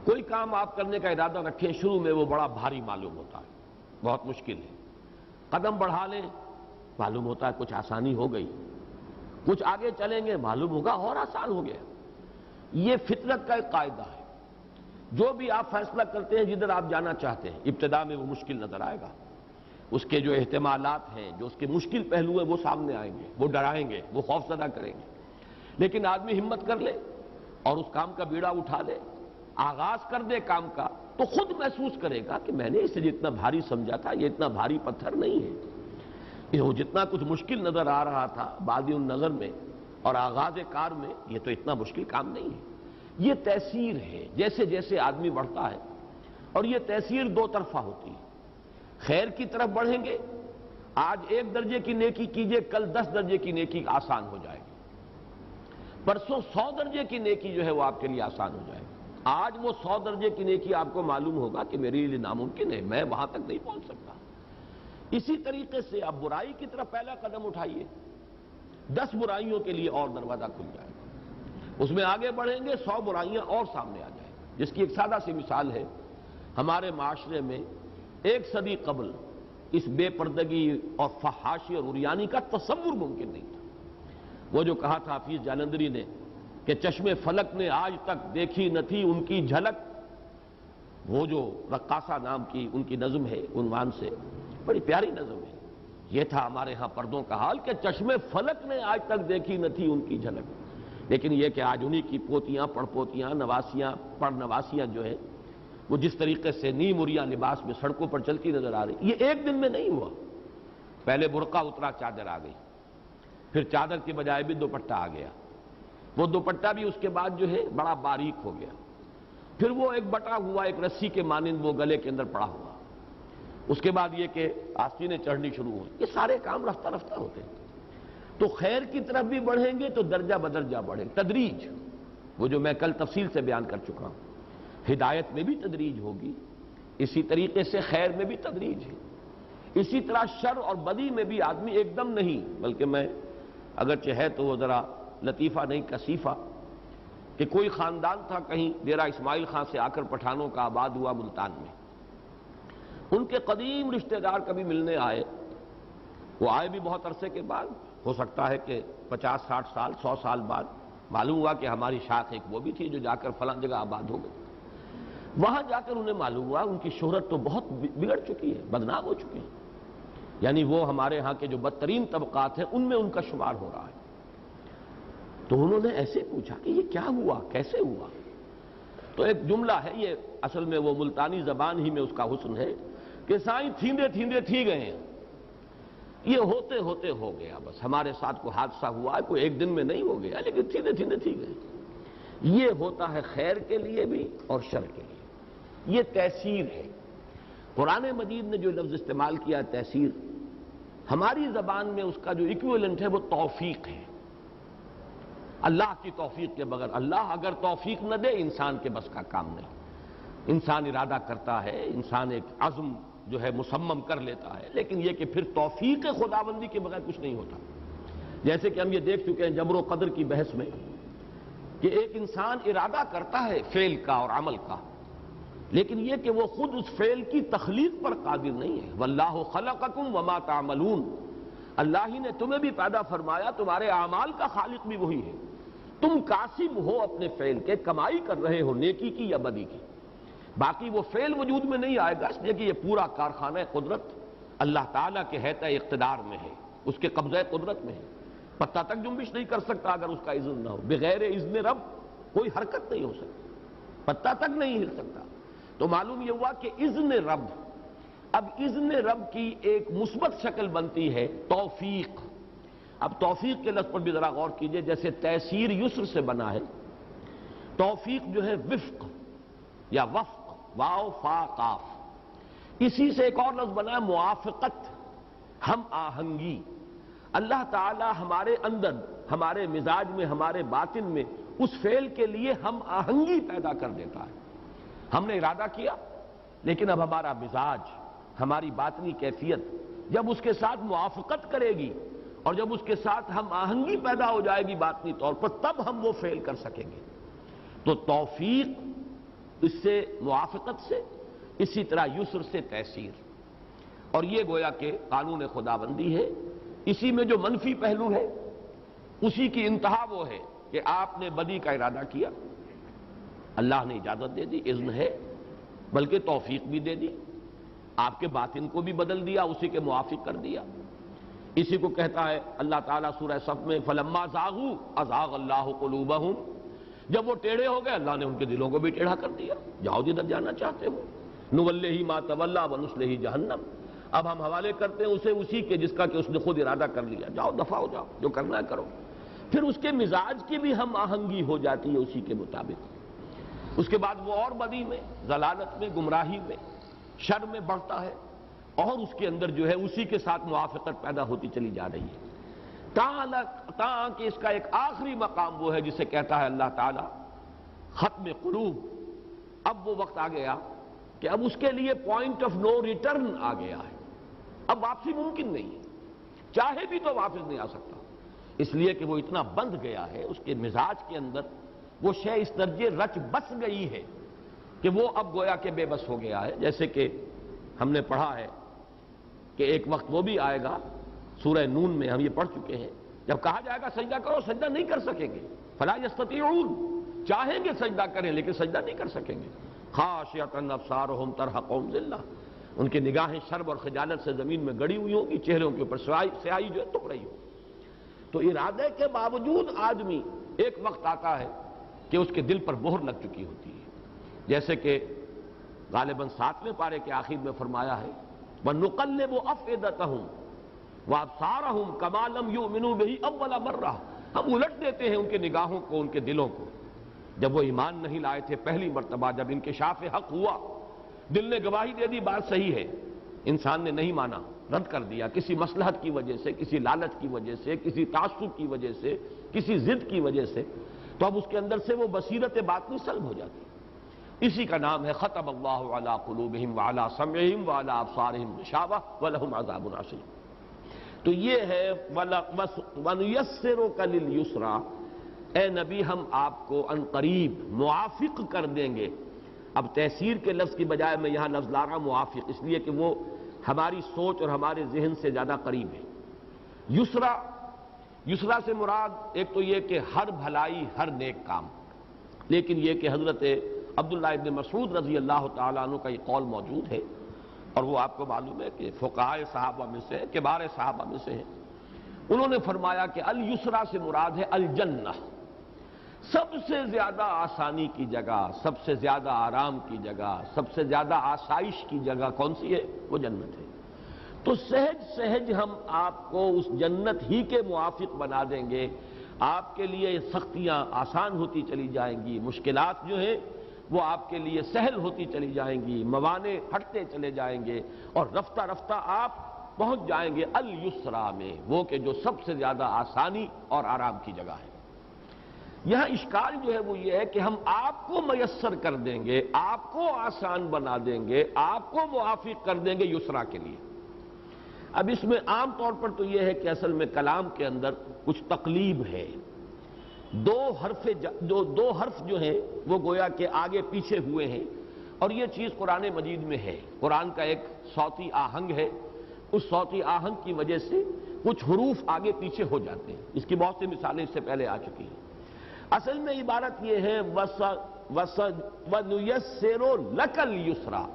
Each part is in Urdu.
کوئی کام آپ کرنے کا ارادہ رکھیں، شروع میں وہ بڑا بھاری معلوم ہوتا ہے، بہت مشکل ہے، قدم بڑھا لیں معلوم ہوتا ہے کچھ آسانی ہو گئی، کچھ آگے چلیں گے معلوم ہوگا اور آسان ہو گیا۔ یہ فطرت کا ایک قاعدہ ہے، جو بھی آپ فیصلہ کرتے ہیں جدھر آپ جانا چاہتے ہیں ابتدا میں وہ مشکل نظر آئے گا، اس کے جو احتمالات ہیں، جو اس کے مشکل پہلو ہیں وہ سامنے آئیں گے، وہ ڈرائیں گے، وہ خوفزدہ کریں گے، لیکن آدمی ہمت کر لے اور اس کام کا بیڑا اٹھا لے، آغاز کر دے کام کا، تو خود محسوس کرے گا کہ میں نے اسے جتنا بھاری سمجھا تھا یہ اتنا بھاری پتھر نہیں ہے، یہ جتنا کچھ مشکل نظر آ رہا تھا بادی النظر میں اور آغاز کار میں، یہ تو اتنا مشکل کام نہیں ہے۔ یہ تیسیر ہے، جیسے جیسے آدمی بڑھتا ہے، اور یہ تیسیر دو طرفہ ہوتی ہے، خیر کی طرف بڑھیں گے، آج 1 درجے کی نیکی کیجئے، کل 10 درجے کی نیکی آسان ہو جائے گی، پرسوں 100 درجے کی نیکی جو ہے وہ آپ کے لیے آسان ہو جائے گی۔ آج وہ 100 درجے کی نیکی آپ کو معلوم ہوگا کہ میرے لیے ناممکن ہے، میں وہاں تک نہیں پہنچ سکتا۔ اسی طریقے سے آپ برائی کی طرف پہلا قدم اٹھائیے، 10 برائیوں کے لیے اور دروازہ کھل جائے گا، اس میں آگے بڑھیں گے 100 برائیاں اور سامنے آ جائیں گی۔ جس کی ایک سادہ سی مثال ہے، ہمارے معاشرے میں 1 صدی قبل اس بے پردگی اور فحاشی اور عریانی کا تصور ممکن نہیں تھا۔ وہ جو کہا تھا حفیظ جالندھری نے کہ چشم فلک نے آج تک دیکھی نہ تھی ان کی جھلک، وہ جو رقاصہ نام کی ان کی نظم ہے عنوان سے، بڑی پیاری نظم ہے، یہ تھا ہمارے ہاں پردوں کا حال کہ چشم فلک نے آج تک دیکھی نہ تھی ان کی جھلک، لیکن یہ کہ آج انہی کی پوتیاں، پڑپوتیاں، نواسیاں، پڑنواسیاں جو ہے وہ جس طریقے سے نیم عریاں لباس میں سڑکوں پر چلتی نظر آ رہی، یہ ایک دن میں نہیں ہوا۔ پہلے برقع اترا، چادر آ گئی، پھر چادر کی بجائے بھی دوپٹہ آ گیا، وہ دوپٹہ بھی اس کے بعد جو ہے بڑا باریک ہو گیا، پھر وہ ایک بٹا ہوا ایک رسی کے مانند وہ گلے کے اندر پڑا ہوا، اس کے بعد یہ کہ آستینیں چڑھنی شروع ہوئی۔ یہ سارے کام رفتہ رفتہ ہوتے ہیں۔ تو خیر کی طرف بھی بڑھیں گے تو درجہ بدرجہ بڑھیں، تدریج، وہ جو میں کل تفصیل سے بیان کر چکا ہوں، ہدایت میں بھی تدریج ہوگی، اسی طریقے سے خیر میں بھی تدریج ہے، اسی طرح شر اور بدی میں بھی آدمی ایک دم نہیں، بلکہ میں اگرچہ ہے تو وہ ذرا لطیفہ نہیں کثیفہ، کہ کوئی خاندان تھا کہیں ڈیرہ اسماعیل خان سے آ کر پٹھانوں کا آباد ہوا ملتان میں، ان کے قدیم رشتہ دار کبھی ملنے آئے، وہ آئے بھی بہت عرصے کے بعد، ہو سکتا ہے کہ 50-60 سال 100 سال بعد، معلوم ہوا کہ ہماری شاخ ایک وہ بھی تھی جو جا کر فلاں جگہ آباد ہو گئی۔ وہاں جا کر انہیں معلوم ہوا ان کی شہرت تو بہت بگڑ چکی ہے، بدنام ہو چکی ہے، یعنی وہ ہمارے ہاں کے جو بدترین طبقات ہیں ان میں ان کا شمار ہو رہا ہے۔ تو انہوں نے ایسے پوچھا کہ یہ کیا ہوا، کیسے ہوا؟ تو ایک جملہ ہے، یہ اصل میں وہ ملتانی زبان ہی میں اس کا حسن ہے کہ سائیں تھیندے تھیندے تھی گئے ہیں، یہ ہوتے ہوتے ہو گیا، بس ہمارے ساتھ کوئی حادثہ ہوا ہے، کوئی ایک دن میں نہیں ہو گیا، لیکن تھیندے تھیندے تھی گئے۔ یہ ہوتا ہے خیر کے لیے بھی اور شر کے لیے، یہ تیسیر ہے۔ قرآن مجید نے جو لفظ استعمال کیا تیسیر، ہماری زبان میں اس کا جو ایکویلنٹ ہے وہ توفیق ہے۔ اللہ کی توفیق کے بغیر، اللہ اگر توفیق نہ دے انسان کے بس کا کام نہیں، انسان ارادہ کرتا ہے، انسان ایک عزم جو ہے مصمم کر لیتا ہے، لیکن یہ کہ پھر توفیق خداوندی کے بغیر کچھ نہیں ہوتا۔ جیسے کہ ہم یہ دیکھ چکے ہیں جبر و قدر کی بحث میں کہ ایک انسان ارادہ کرتا ہے فعل کا اور عمل کا، لیکن یہ کہ وہ خود اس فعل کی تخلیق پر قادر نہیں ہے۔ واللہ خلقکم وما تعملون، اللہ ہی نے تمہیں بھی پیدا فرمایا، تمہارے اعمال کا خالق بھی وہی ہے، تم کاسب ہو اپنے فعل کے، کمائی کر رہے ہو نیکی کی یا بدی کی، باقی وہ فعل وجود میں نہیں آئے گا، اس لیے کہ یہ پورا کارخانہ قدرت اللہ تعالیٰ کے حیطۂ اقتدار میں ہے، اس کے قبضہ قدرت میں ہے، پتہ تک جنبش نہیں کر سکتا اگر اس کا اذن نہ ہو، بغیر اذن رب کوئی حرکت نہیں ہو سکتی، پتہ تک نہیں ہل سکتا۔ تو معلوم یہ ہوا کہ اذن رب، اب اذن رب کی ایک مثبت شکل بنتی ہے توفیق۔ اب توفیق کے لفظ پر بھی ذرا غور کیجئے، جیسے تیسیر یسر سے بنا ہے، توفیق جو ہے وفق یا وفق، واو فا قاف، اسی سے ایک اور لفظ بنا ہے موافقت، ہم آہنگی۔ اللہ تعالی ہمارے اندر، ہمارے مزاج میں، ہمارے باطن میں اس فعل کے لیے ہم آہنگی پیدا کر دیتا ہے۔ ہم نے ارادہ کیا، لیکن اب ہمارا مزاج، ہماری باطنی کیفیت جب اس کے ساتھ موافقت کرے گی اور جب اس کے ساتھ ہم آہنگی پیدا ہو جائے گی باطنی طور پر، تب ہم وہ فعل کر سکیں گے۔ تو توفیق اس سے موافقت سے، اسی طرح یسر سے تیسیر، اور یہ گویا کہ قانون خداوندی ہے۔ اسی میں جو منفی پہلو ہے اسی کی انتہا وہ ہے کہ آپ نے بدی کا ارادہ کیا، اللہ نے اجازت دے دی، اذن ہے، بلکہ توفیق بھی دے دی، آپ کے باطن کو بھی بدل دیا، اسی کے موافق کر دیا۔ اسی کو کہتا ہے اللہ تعالیٰ سورہ صف میں فَلَمَّا زَاغُوا أَزَاغَ اللَّهُ قُلُوبَهُمْ، جب وہ ٹیڑھے ہو گئے اللہ نے ان کے دلوں کو بھی ٹیڑھا کر دیا، جاؤ جدھر جانا چاہتے ہو، نُوَلِّهِ مَا تَوَلَّىٰ وَنُصْلِهِ جَهَنَّمَ، اب ہم حوالے کرتے ہیں اسے اسی کے جس کا کہ اس نے خود ارادہ کر لیا، جاؤ دفع ہو جاؤ، جو کرنا ہے کرو۔ پھر اس کے مزاج کی بھی ہم آہنگی ہو جاتی ہے اسی کے مطابق۔ اس کے بعد وہ اور بدی میں، ضلالت میں، گمراہی میں، شر میں بڑھتا ہے، اور اس کے اندر جو ہے اسی کے ساتھ موافقت پیدا ہوتی چلی جا رہی ہے، تاں کہ اس کا ایک آخری مقام وہ ہے جسے کہتا ہے اللہ تعالیٰ ختم قلوب۔ اب وہ وقت آ گیا کہ اب اس کے لیے پوائنٹ آف نو ریٹرن آ گیا ہے، اب واپسی ممکن نہیں ہے، چاہے بھی تو واپس نہیں آ سکتا، اس لیے کہ وہ اتنا بندھ گیا ہے، اس کے مزاج کے اندر وہ شے اس درجے رچ بس گئی ہے کہ وہ اب گویا کہ بے بس ہو گیا ہے۔ جیسے کہ ہم نے پڑھا ہے کہ ایک وقت وہ بھی آئے گا، سورہ نون میں ہم یہ پڑھ چکے ہیں، جب کہا جائے گا سجدہ کرو، سجدہ نہیں کر سکیں گے، فلا یستطیعون، چاہیں گے سجدہ کریں لیکن سجدہ نہیں کر سکیں گے، خاشعۃ ابصارہم ترہقہم ذلہ، ان کی نگاہیں شرم اور خجالت سے زمین میں گڑی ہوئی ہوں گی، چہروں کے اوپر سیاہی جو ہے تک رہی ہو۔ تو ارادے کے باوجود آدمی ایک وقت آتا ہے کہ اس کے دل پر مہر لگ چکی ہوتی ہے، جیسے کہ غالباً 7ویں پارے کے آخر میں فرمایا ہے وَنُقَلِّبُ أَفْئِدَتَهُمْ وَأَبْصَارَهُمْ كَمَا لَمْ يُؤْمِنُوا بِهِ أَوَّلَ مَرَّةٍ، ہم الٹ دیتے ہیں ان کے نگاہوں کو، ان کے دلوں کو، جب وہ ایمان نہیں لائے تھے پہلی مرتبہ، جب انکشاف حق ہوا، دل نے گواہی دے دی بات صحیح ہے، انسان نے نہیں مانا، رد کر دیا، کسی مصلحت کی وجہ سے، کسی لالچ کی وجہ سے، کسی تعصب کی وجہ سے، کسی ضد کی وجہ سے، تو اب اس کے اندر سے وہ بصیرت باطنی سلب ہو جاتی ہے۔ اسی کا نام ہے ختم اللہ علی قلوبہم وعلی سمعہم وعلی ابصارہم غشاوہ ولہم عذاب عظیم۔ تو یہ ہے وَنُيَسِّرُكَ لِلْيُسْرَىٰ، اے نبی ہم آپ کو ان قریب موافق کر دیں گے۔ اب تیسیر کے لفظ کی بجائے میں یہاں لفظ لا رہا موافق، اس لیے کہ وہ ہماری سوچ اور ہمارے ذہن سے زیادہ قریب ہے۔ یسرا سے مراد ایک تو یہ کہ ہر بھلائی، ہر نیک کام، لیکن یہ کہ حضرت عبداللہ ابن مسعود رضی اللہ تعالیٰ عنہ کا یہ قول موجود ہے، اور وہ آپ کو معلوم ہے کہ فقہائے صحابہ میں سے، کبار صحابہ میں سے ہیں، انہوں نے فرمایا کہ الیسرا سے مراد ہے الجنہ، سب سے زیادہ آسانی کی جگہ، سب سے زیادہ آرام کی جگہ، سب سے زیادہ آسائش کی جگہ کون سی ہے؟ وہ جنت ہے۔ تو سہج سہج ہم آپ کو اس جنت ہی کے موافق بنا دیں گے، آپ کے لیے سختیاں آسان ہوتی چلی جائیں گی، مشکلات جو ہیں وہ آپ کے لیے سہل ہوتی چلی جائیں گی، موانع ہٹتے چلے جائیں گے، اور رفتہ رفتہ آپ پہنچ جائیں گے الیسرا میں، وہ کہ جو سب سے زیادہ آسانی اور آرام کی جگہ ہے۔ یہاں اشکال جو ہے وہ یہ ہے کہ ہم آپ کو میسر کر دیں گے، آپ کو آسان بنا دیں گے، آپ کو موافق کر دیں گے یسرا کے لیے۔ اب اس میں عام طور پر تو یہ ہے کہ اصل میں کلام کے اندر کچھ تقلیب ہے، دو حرف جو ہیں وہ گویا کہ آگے پیچھے ہوئے ہیں، اور یہ چیز قرآن مجید میں ہے، قرآن کا ایک صوتی آہنگ ہے، اس صوتی آہنگ کی وجہ سے کچھ حروف آگے پیچھے ہو جاتے ہیں، اس کی بہت سی مثالیں اس سے پہلے آ چکی ہیں۔ اصل میں عبارت یہ ہے وَنُيَسِّرُ لَكَ الْيُسْرَىٰ،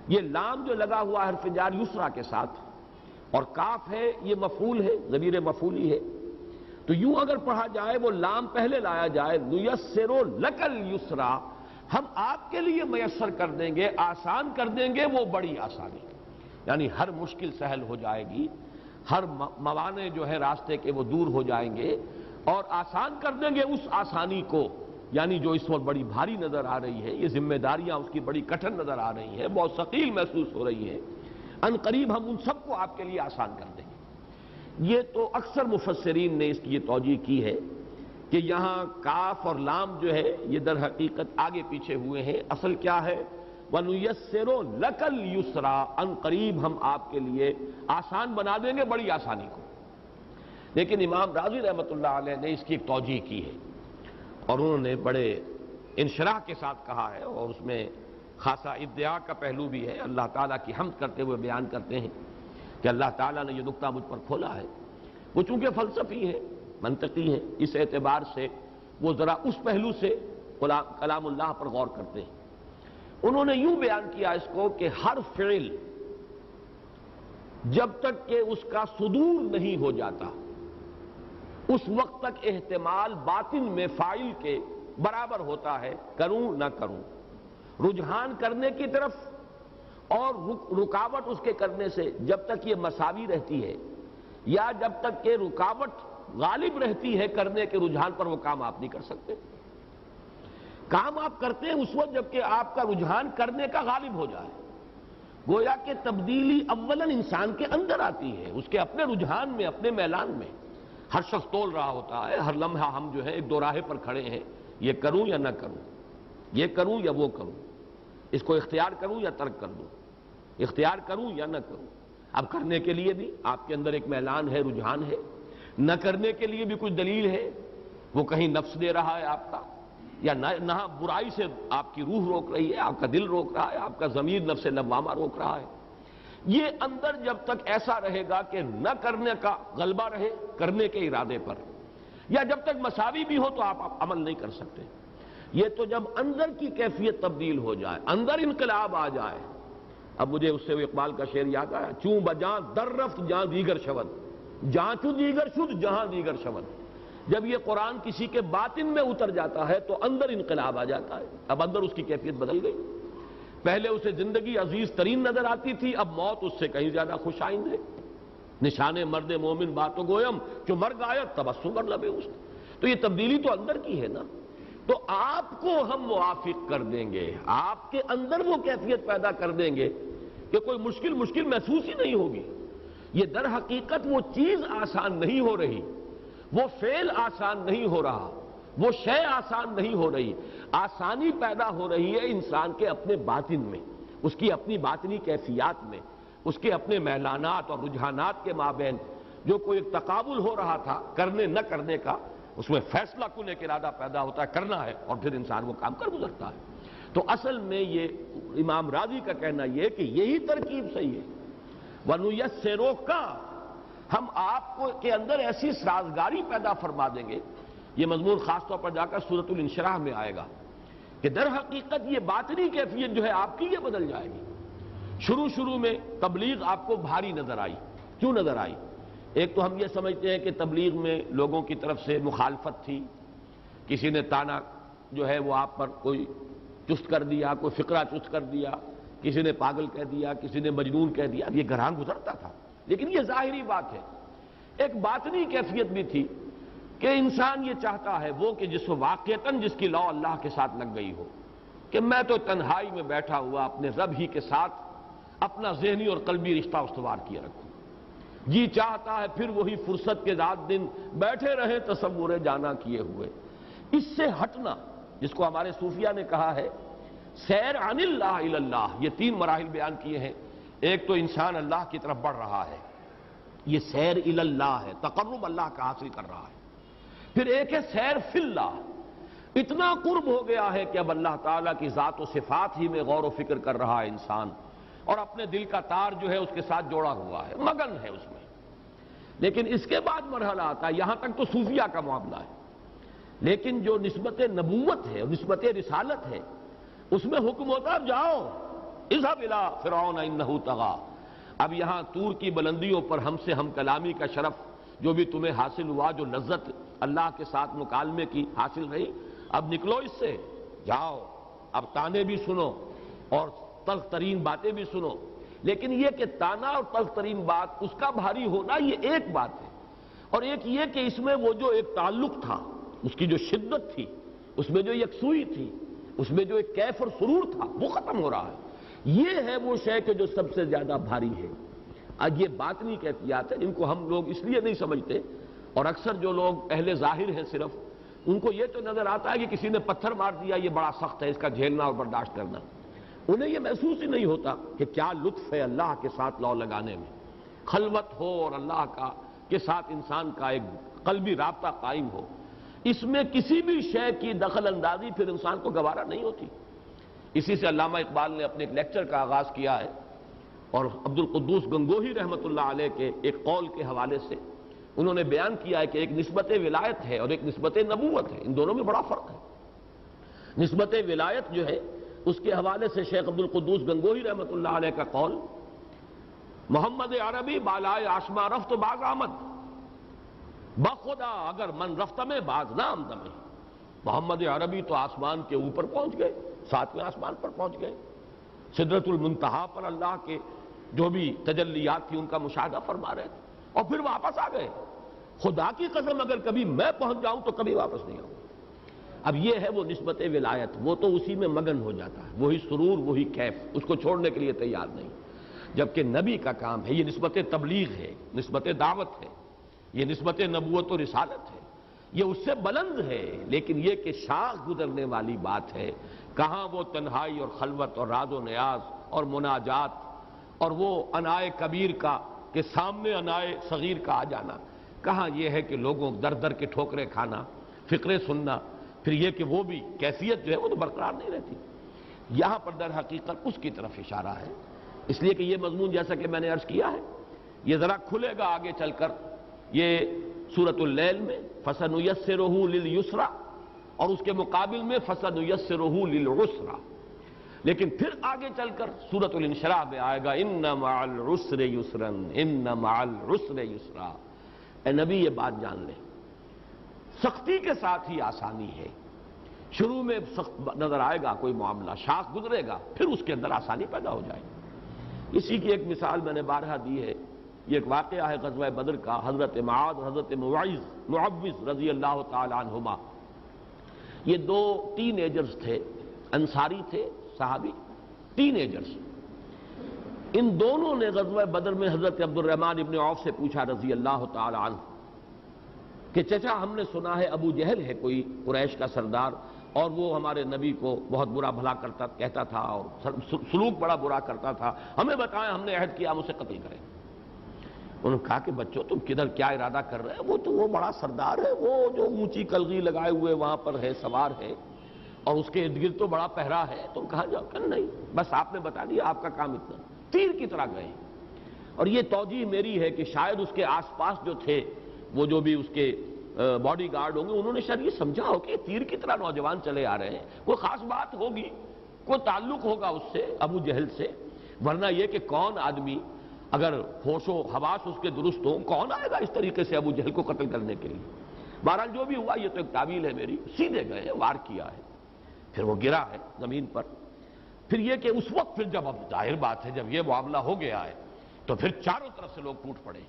یہ لام جو لگا ہوا حرف جار یسرا کے ساتھ، اور کاف ہے یہ مفعول ہے، ضمیر مفعولی ہے، تو یوں اگر پڑھا جائے وہ لام پہلے لایا جائے نُيَسِّرُ لَكَ الْيُسْرَىٰ، ہم آپ کے لیے میسر کر دیں گے، آسان کر دیں گے وہ بڑی آسانی، یعنی ہر مشکل سہل ہو جائے گی، ہر موانع جو ہے راستے کے وہ دور ہو جائیں گے، اور آسان کر دیں گے اس آسانی کو، یعنی جو اس وقت بڑی بھاری نظر آ رہی ہے، یہ ذمہ داریاں اس کی بڑی کٹھن نظر آ رہی ہیں، بہت ثقیل محسوس ہو رہی ہیں، ان قریب ہم ان سب کو آپ کے لیے آسان کر دیں گے۔ یہ تو اکثر مفسرین نے اس کی یہ توجیہ کی ہے کہ یہاں کاف اور لام جو ہے یہ در حقیقت آگے پیچھے ہوئے ہیں، اصل کیا ہے وَنُيَسِّرُ لَكَ الْيُسْرَىٰ، ان قریب ہم آپ کے لیے آسان بنا دیں گے بڑی آسانی کو۔ لیکن امام راضی رحمۃ اللہ علیہ نے اس کی ایک توجیہ کی ہے، اور انہوں نے بڑے انشراح کے ساتھ کہا ہے اور اس میں خاصا ادعا کا پہلو بھی ہے. اللہ تعالیٰ کی حمد کرتے ہوئے بیان کرتے ہیں کہ اللہ تعالیٰ نے یہ نقطہ مجھ پر کھولا ہے. وہ چونکہ فلسفی ہے، منطقی ہے، اس اعتبار سے وہ ذرا اس پہلو سے کلام اللہ پر غور کرتے ہیں. انہوں نے یوں بیان کیا اس کو کہ ہر فعل جب تک کہ اس کا صدور نہیں ہو جاتا اس وقت تک احتمال باطن میں فاعل کے برابر ہوتا ہے، کروں نہ کروں. رجحان کرنے کی طرف اور رکاوٹ اس کے کرنے سے جب تک یہ مساوی رہتی ہے یا جب تک کہ رکاوٹ غالب رہتی ہے کرنے کے رجحان پر، وہ کام آپ نہیں کر سکتے. کام آپ کرتے ہیں اس وقت جبکہ آپ کا رجحان کرنے کا غالب ہو جائے. گویا کہ تبدیلی اولاً انسان کے اندر آتی ہے، اس کے اپنے رجحان میں، اپنے میلان میں. ہر شخص تول رہا ہوتا ہے، ہر لمحہ ہم جو ہے ایک دو راہے پر کھڑے ہیں، یہ کروں یا نہ کروں، یہ کروں یا وہ کروں، اس کو اختیار کروں یا ترک کر دوں، اختیار کروں یا نہ کروں. اب کرنے کے لیے بھی آپ کے اندر ایک میلان ہے، رجحان ہے. نہ کرنے کے لیے بھی کچھ دلیل ہے، وہ کہیں نفس دے رہا ہے آپ کا، یا نہ برائی سے آپ کی روح روک رہی ہے، آپ کا دل روک رہا ہے، آپ کا ضمیر نفس لوامہ روک رہا ہے. یہ اندر جب تک ایسا رہے گا کہ نہ کرنے کا غلبہ رہے کرنے کے ارادے پر، یا جب تک مساوی بھی ہو تو آپ عمل نہیں کر سکتے. یہ تو جب اندر کی کیفیت تبدیل ہو جائے، اندر انقلاب آ جائے. اب مجھے اس سے اقبال کا شعر یاد آیا، چوں بجاں در رفت جہاں دیگر شود، جہاں چوں دیگر شد جہاں دیگر شود. جب یہ قرآن کسی کے باطن میں اتر جاتا ہے تو اندر انقلاب آ جاتا ہے. اب اندر اس کی کیفیت بدل گئی. پہلے اسے زندگی عزیز ترین نظر آتی تھی، اب موت اس سے کہیں زیادہ خوش آئند ہے. نشان مرد مومن باتوں گویم جو مر گایا تبسم کر لبے اس. تو یہ تبدیلی تو اندر کی ہے نا. تو آپ کو ہم موافق کر دیں گے، آپ کے اندر وہ کیفیت پیدا کر دیں گے کہ کوئی مشکل محسوس ہی نہیں ہوگی. یہ در حقیقت وہ چیز آسان نہیں ہو رہی، وہ فعل آسان نہیں ہو رہا، وہ شے آسان نہیں ہو رہی. آسانی پیدا ہو رہی ہے انسان کے اپنے باطن میں، اس کی اپنی باطنی کیفیات میں، اس کے اپنے میلانات اور رجحانات کے مابین جو کوئی ایک تقابل ہو رہا تھا کرنے نہ کرنے کا، اس میں فیصلہ کن ایک ارادہ پیدا ہوتا ہے کرنا ہے، اور پھر انسان وہ کام کر گزرتا ہے. تو اصل میں یہ امام راضی کا کہنا یہ کہ یہی ترکیب صحیح ہے. وَنُيَسِّرُكَ، ہم آپ کو کے اندر ایسی سازگاری پیدا فرما دیں گے. یہ مضمون خاص طور پر جا کر سورۃ الانشراح میں آئے گا کہ در حقیقت یہ باطنی کیفیت جو ہے آپ کی یہ بدل جائے گی. شروع میں تبلیغ آپ کو بھاری نظر آئی. کیوں نظر آئی؟ ایک تو ہم یہ سمجھتے ہیں کہ تبلیغ میں لوگوں کی طرف سے مخالفت تھی، کسی نے تانا جو ہے وہ آپ پر کوئی چست کر دیا، کوئی فقرہ چست کر دیا، کسی نے پاگل کہہ دیا، کسی نے مجنون کہہ دیا. یہ گھراں گزرتا تھا، لیکن یہ ظاہری بات ہے. ایک باطنی کیفیت بھی تھی کہ انسان یہ چاہتا ہے وہ کہ جس واقعتاً جس کی لو اللہ کے ساتھ لگ گئی ہو کہ میں تو تنہائی میں بیٹھا ہوا اپنے رب ہی کے ساتھ اپنا ذہنی اور قلبی رشتہ استوار کیے رکھوں. جی چاہتا ہے پھر وہی فرصت کے رات دن بیٹھے رہیں تصور جانا کیے ہوئے. اس سے ہٹنا، جس کو ہمارے صوفیہ نے کہا ہے سیر عن اللہ الی اللہ. یہ 3 مراحل بیان کیے ہیں. ایک تو انسان اللہ کی طرف بڑھ رہا ہے، یہ سیر الی اللہ ہے، تقرب اللہ کا حاصل کر رہا ہے. پھر ایک ہے سیر فی اللہ، اتنا قرب ہو گیا ہے کہ اب اللہ تعالیٰ کی ذات و صفات ہی میں غور و فکر کر رہا ہے انسان، اور اپنے دل کا تار جو ہے اس کے ساتھ جوڑا ہوا ہے، مگن ہے اس میں. لیکن اس کے بعد مرحلہ آتا ہے، یہاں تک تو صوفیہ کا معاملہ ہے. لیکن جو نسبت نبوت ہے، نسبت رسالت ہے، اس میں حکم ہوتا ہے اب جاؤ اذهب الى فرعون انه طغى. اب یہاں طور کی بلندیوں پر ہم سے ہم کلامی کا شرف جو بھی تمہیں حاصل ہوا، جو لذت اللہ کے ساتھ مکالمے کی حاصل رہی، اب نکلو اس سے، جاؤ اب تانے بھی سنو اور تلخ ترین باتیں بھی سنو. لیکن یہ کہ تانا اور تلخ ترین بات اس کا بھاری ہونا یہ ایک بات ہے، اور ایک یہ کہ اس میں وہ جو ایک تعلق تھا، اس کی جو شدت تھی، اس میں جو یکسوئی تھی، اس میں جو ایک کیف اور سرور تھا، وہ ختم ہو رہا ہے. یہ ہے وہ شے کہ جو سب سے زیادہ بھاری ہے. آج یہ باطنی کیفیات ہیں، ان کو ہم لوگ اس لیے نہیں سمجھتے، اور اکثر جو لوگ اہل ظاہر ہیں صرف ان کو یہ تو نظر آتا ہے کہ کسی نے پتھر مار دیا یہ بڑا سخت ہے، اس کا جھیلنا اور برداشت کرنا. انہیں یہ محسوس ہی نہیں ہوتا کہ کیا لطف ہے اللہ کے ساتھ لو لگانے میں. خلوت ہو اور اللہ کا کے ساتھ انسان کا ایک قلبی رابطہ قائم ہو، اس میں کسی بھی شے کی دخل اندازی پھر انسان کو گوارا نہیں ہوتی۔ اسی سے علامہ اقبال نے اپنے ایک لیکچر کا آغاز کیا ہے، اور عبد القدوس گنگوہی رحمۃ اللہ علیہ کے ایک قول کے حوالے سے انہوں نے بیان کیا ہے کہ ایک نسبت ولایت ہے اور ایک نسبت نبوت ہے، ان دونوں میں بڑا فرق ہے۔ نسبت ولایت جو ہے اس کے حوالے سے شیخ عبد القدوس گنگوہی رحمۃ اللہ علیہ کا قول، محمد عربی بالائے آسماں رفت باز آمد، بخدا اگر من رفتہ میں باز نہ آمد میں۔ محمد عربی تو آسمان کے اوپر پہنچ گئے، ساتویں آسمان پر پہنچ گئے، سدرۃ المنتہا پر اللہ کے جو بھی تجلیات تھی ان کا مشاہدہ فرما رہے تھے، اور پھر واپس آ گئے۔ خدا کی قسم اگر کبھی میں پہنچ جاؤں تو کبھی واپس نہیں آؤں۔ اب یہ ہے وہ نسبت ولایت، وہ تو اسی میں مگن ہو جاتا ہے، وہی سرور وہی کیف، اس کو چھوڑنے کے لیے تیار نہیں۔ جبکہ نبی کا کام ہے، یہ نسبت تبلیغ ہے، نسبت دعوت ہے، یہ نسبت نبوت و رسالت ہے، یہ اس سے بلند ہے، لیکن یہ کہ شاخ گزرنے والی بات ہے۔ کہاں وہ تنہائی اور خلوت اور راز و نیاز اور مناجات اور وہ انائے کبیر کا کہ سامنے انائے صغیر کا آ جانا، کہاں یہ ہے کہ لوگوں در در کے ٹھوکریں کھانا، فقرے سننا، پھر یہ کہ وہ بھی کیفیت جو ہے وہ تو برقرار نہیں رہتی۔ یہاں پر در حقیقت اس کی طرف اشارہ ہے، اس لیے کہ یہ مضمون جیسا کہ میں نے عرض کیا ہے یہ ذرا کھلے گا آگے چل کر، یہ سورۃ اللیل میں فَسَنُيَسِّرُهُ لِلْيُسْرَى اور اس کے مقابل میں فَسَنُيَسِّرُهُ لِلْعُسْرَى، لیکن پھر آگے چل کر سورۃ الانشراح میں آئے گا اِنَّ مَعَ الْعُسْرِ يُسْرًا اِنَّ مَعَ الْعُسْرِ يُسْرًا۔ اے نبی یہ بات جان لے، سختی کے ساتھ ہی آسانی ہے۔ شروع میں سخت نظر آئے گا کوئی معاملہ، شاخ گزرے گا، پھر اس کے اندر آسانی پیدا ہو جائے گی۔ اسی کی ایک مثال میں نے بارہا دی ہے، یہ ایک واقعہ ہے غزوہ بدر کا، حضرت معاذ اور حضرت معوذ رضی اللہ تعالی عنہما، یہ دو ٹین ایجرز تھے، انصاری تھے صحابی، ٹین ایجرز۔ ان دونوں نے غزوہ بدر میں حضرت عبد الرحمن ابن عوف سے پوچھا رضی اللہ تعالی عنہ کہ چچا ہم نے سنا ہے ابو جہل ہے کوئی قریش کا سردار، اور وہ ہمارے نبی کو بہت برا بھلا کہتا تھا اور سلوک بڑا برا کرتا تھا، ہمیں بتائیں، ہم نے عہد کیا ہم اسے قتل کریں۔ انہوں نے کہا کہ بچوں تم کدھر کیا ارادہ کر رہے ہیں، وہ تو وہ بڑا سردار ہے، وہ جو اونچی کلغی لگائے ہوئے وہاں پر ہے، سوار ہے، اور اس کے ارد گرد تو بڑا پہرا ہے، تم کہاں جاؤ؟ کہ نہیں، بس آپ نے بتا دیا، آپ کا کام اتنا، تیر کی طرح گئے۔ اور یہ توجیہ میری ہے کہ شاید اس کے آس پاس جو تھے وہ جو بھی اس کے باڈی گارڈ ہوں گے، انہوں نے شاید یہ سمجھا ہو کہ تیر کی طرح نوجوان چلے آ رہے ہیں، کوئی خاص بات ہوگی، کوئی تعلق ہوگا اس سے، ابو جہل سے، ورنہ یہ کہ کون آدمی اگر ہوش و حواس اس کے درست ہوں، کون آئے گا اس طریقے سے ابو جہل کو قتل کرنے کے لیے؟ بہرحال جو بھی ہوا یہ تو ایک تعویل ہے میری، سیدھے گئے، وار کیا ہے، پھر وہ گرا ہے زمین پر۔ پھر یہ کہ اس وقت پھر جب اب ظاہر بات ہے جب یہ معاملہ ہو گیا ہے تو پھر چاروں طرف سے لوگ ٹوٹ پڑے۔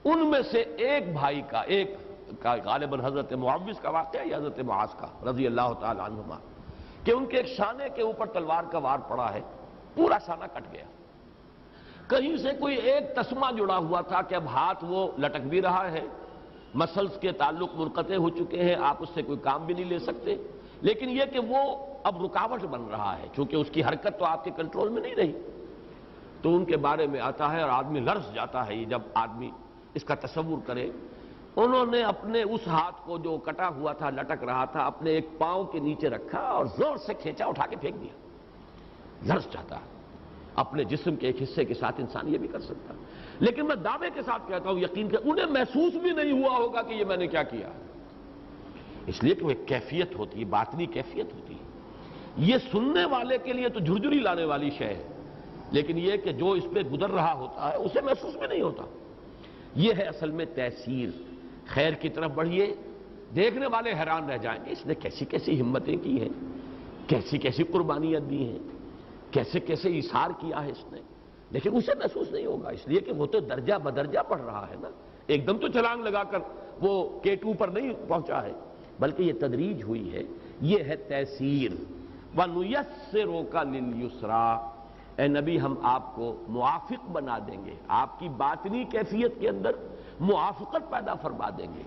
ان میں سے ایک بھائی کا، ایک غالباً حضرت معوذ کا واقعہ یا حضرت معاذ کا رضی اللہ تعالی عنہما، کہ ان کے ایک شانے کے اوپر تلوار کا وار پڑا ہے، پورا شانہ کٹ گیا۔ کہیں سے کوئی ایک تسمہ جڑا ہوا تھا کہ اب ہاتھ وہ لٹک بھی رہا ہے، مسلز کے تعلق منقطع ہو چکے ہیں، آپ اس سے کوئی کام بھی نہیں لے سکتے، لیکن یہ کہ وہ اب رکاوٹ بن رہا ہے چونکہ اس کی حرکت تو آپ کے کنٹرول میں نہیں رہی۔ تو ان کے بارے میں آتا ہے اور آدمی لرز جاتا ہے جب آدمی اس کا تصور کرے۔ انہوں نے اپنے اس ہاتھ کو جو کٹا ہوا تھا، لٹک رہا تھا، اپنے ایک پاؤں کے نیچے رکھا اور زور سے کھینچا، اٹھا کے پھینک دیا۔ لرز جاتا ہے، اپنے جسم کے ایک حصے کے ساتھ انسان یہ بھی کر سکتا ہے، لیکن میں دعوے کے ساتھ کہتا ہوں، یقین کہ انہیں محسوس بھی نہیں ہوا ہوگا کہ یہ میں نے کیا کیا، اس لیے کہ وہ ایک کیفیت ہوتی ہے، باطنی کیفیت ہوتی ہے۔ یہ سننے والے کے لیے تو جھرجھری لانے والی شے ہے، لیکن یہ کہ جو اس پہ گزر رہا ہوتا ہے اسے محسوس بھی نہیں ہوتا۔ یہ ہے اصل میں تاثیر۔ خیر کی طرف بڑھیے، دیکھنے والے حیران رہ جائیں گے، اس نے کیسی کیسی ہمتیں کی ہیں، کیسی کیسی قربانیاں دی ہیں، کیسے کیسے ایثار کیا ہے اس نے، لیکن اسے محسوس نہیں ہوگا، اس لیے کہ وہ تو درجہ بدرجہ پڑھ رہا ہے نا، ایک دم تو چھلانگ لگا کر وہ K2 پر نہیں پہنچا ہے، بلکہ یہ تدریج ہوئی ہے۔ یہ ہے تیسیر۔ وَنُيَسِّرُكَ لِلْيُسْرَى، اے نبی ہم آپ کو موافق بنا دیں گے، آپ کی باطنی کیفیت کے اندر موافقت پیدا فرما دیں گے۔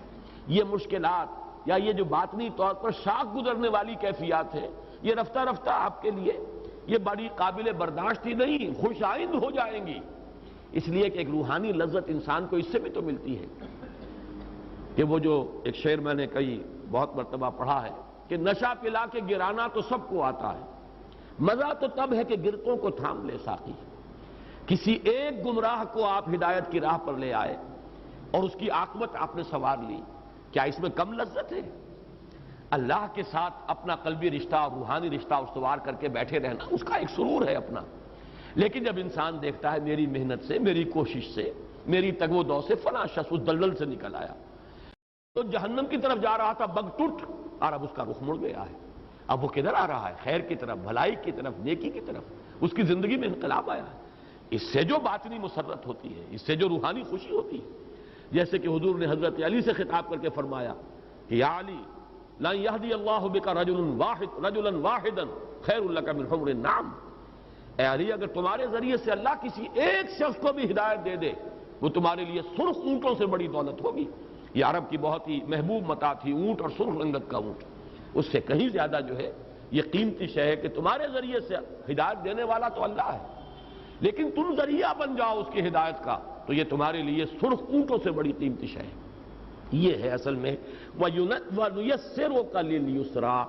یہ مشکلات یا یہ جو باطنی طور پر شاخ گزرنے والی کیفیات ہیں، یہ رفتہ رفتہ آپ کے لیے یہ بڑی قابل برداشت ہی نہیں، خوش آئند ہو جائیں گی، اس لیے کہ ایک روحانی لذت انسان کو اس سے بھی تو ملتی ہے کہ وہ جو ایک شعر میں نے کئی بہت مرتبہ پڑھا ہے کہ نشہ پلا کے گرانا تو سب کو آتا ہے، مزہ تو تب ہے کہ گرتوں کو تھام لے ساقی۔ کسی ایک گمراہ کو آپ ہدایت کی راہ پر لے آئے اور اس کی عاقبت آپ نے سنوار لی، کیا اس میں کم لذت ہے؟ اللہ کے ساتھ اپنا قلبی رشتہ اور روحانی رشتہ استوار کر کے بیٹھے رہنا اس کا ایک سرور ہے اپنا، لیکن جب انسان دیکھتا ہے میری محنت سے، میری کوشش سے، میری تگ و دو سے فلاں شخص اس دلدل سے نکل آیا، تو جہنم کی طرف جا رہا تھا بگ ٹوٹ، اور اب اس کا رخ مڑ گیا ہے، اب وہ کدھر آ رہا ہے؟ خیر کی طرف، بھلائی کی طرف، نیکی کی طرف، اس کی زندگی میں انقلاب آیا ہے۔ اس سے جو باطنی مسرت ہوتی ہے، اس سے جو روحانی خوشی ہوتی ہے، جیسے کہ حضور نے حضرت علی سے خطاب کر کے فرمایا کہ یا علی لن یہدی اللہ بک رجلا واحدا خیر لک من حمر النعم، اے علی اگر تمہارے ذریعے سے اللہ کسی ایک شخص کو بھی ہدایت دے دے، وہ تمہارے لیے سرخ اونٹوں سے بڑی دولت ہوگی۔ یہ عرب کی بہت ہی محبوب متاع تھی، اونٹ اور سرخ رنگت کا اونٹ، اس سے کہیں زیادہ جو ہے یہ قیمتی شے ہے کہ تمہارے ذریعے سے ہدایت دینے والا تو اللہ ہے، لیکن تم ذریعہ بن جاؤ اس کی ہدایت کا، تو یہ تمہارے لیے سرخ اونٹوں سے بڑی قیمتی شے ہے۔ یہ ہے اصل میں وَيُيَسِّرُكَ لِلْيُسْرَىٰ۔